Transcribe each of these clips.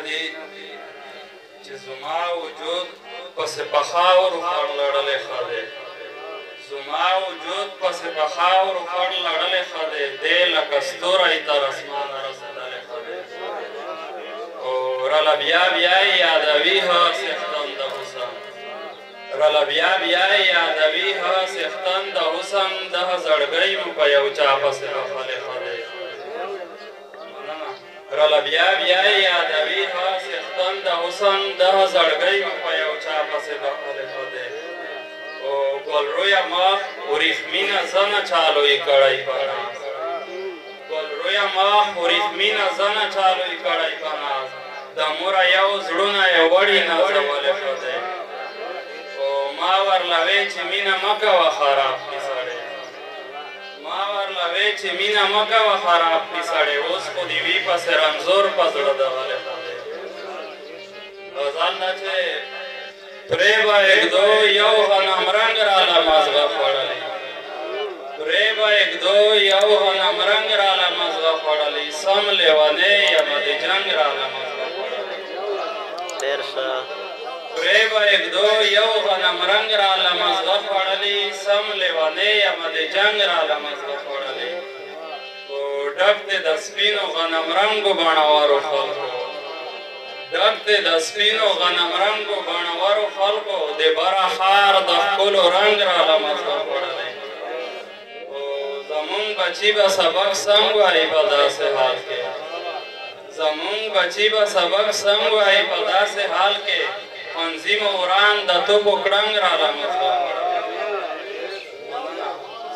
دي چې زما وجود پسې په خاورو خړ لړلی ښه دی زما وجود پسې په خاورو خړ لړلی ښه دی دی لکه ستوری تر اسمانه رسېدلی ښه دی او رله بیا بیا یې یادوي هغه څښتن د حسن رله بیا بیا یې یادوي هغه څښتن د حسن دغه زړګۍ مو په یو چا پسې بخښلی ښه دی رله بیا بیا یې یادوي هغه څښتن د حسن دغه زړګۍ مو په یو چا پسې بخښلی ښه دی او ګلرویه مخ وریښمینه زنه چا لوی کړی په ناز ګلرویه مخ وریښمینه زنه چا لوی کړی په ناز د موره یو زړونه یې وړي نازولی ښه دی او ما ورله وې چې مینه مه کوه خراب کړي سړی ما ورله وې چې مینه مه کوه خراب کړي سړی اوس خو دې وي پسې رنځور په زړه دغلی ښه دی غزل ده چې پرې به اږدو یو غنمرنګ راله مازغه خوړلی پرې به اږدو یو غنمرنګ راله مازغه خوړلی سم لیونی یمه د جنګ راله مازغه خوړلی پرې به اږدو یو غنمرنګ راله مازغه خوړلی سم لیونی یمه د جنګ راله مازغه خوړلی خو ډک دی د سپینو غنمرنګو بڼوارو خلکو ډک دی د سپینو غنمرنګو بڼورو خلکو د بره ښار د ښکلو رنګ راله مازغه خوړلی خو زمونږ بچي به سبق سم وایي په داسې حال کې زمونږ بچي به سبق سم وایي په داسې حال کې ښوونځي مو وران د توپو کړنګ راله مازغه خوړلی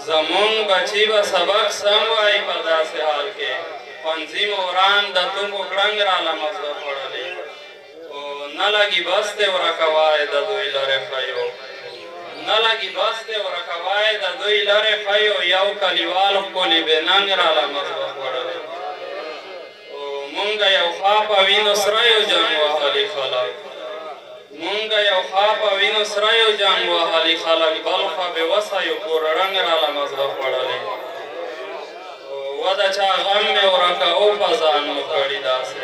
زمونږ بچي به سبق سم وایي په داسې حال کې ښوونځي مو وران د توپو کړنګ راله مازغه خوړلی نه لګي بس دی ورکه وای د دوی لرې ښیو نه لګي بس دی ورکه وای د دوی لرې ښیو یو کلیوال ښکلي بېننګ راله مازغه خوړلی مونږه یو خوا په وینو سریو جنګ وهلي خلک مونږه یو خوا په وینو سریو جنګ وهلي خلک بل خوا بېوسه یو پوره رنګ راله مازغه خوړلی و د چا غم مې ورکه او په ځان مو کړي داسې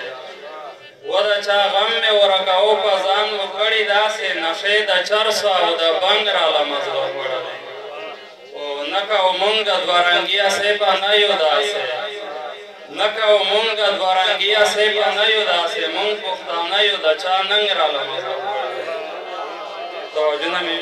و د چا غم مې ورکه او په ځان مو کړي داسې نښې د چرسو او د بنګ راله مازغه خوړلی او نه کوو مونږ دوه رنګي سیبه نه یو داسې نه کوو مونږ دوه رنګي سیبه نه یو داسې مونږ پښتانه یو د چا ننګ راله مازغه خوړلی توجه نه مې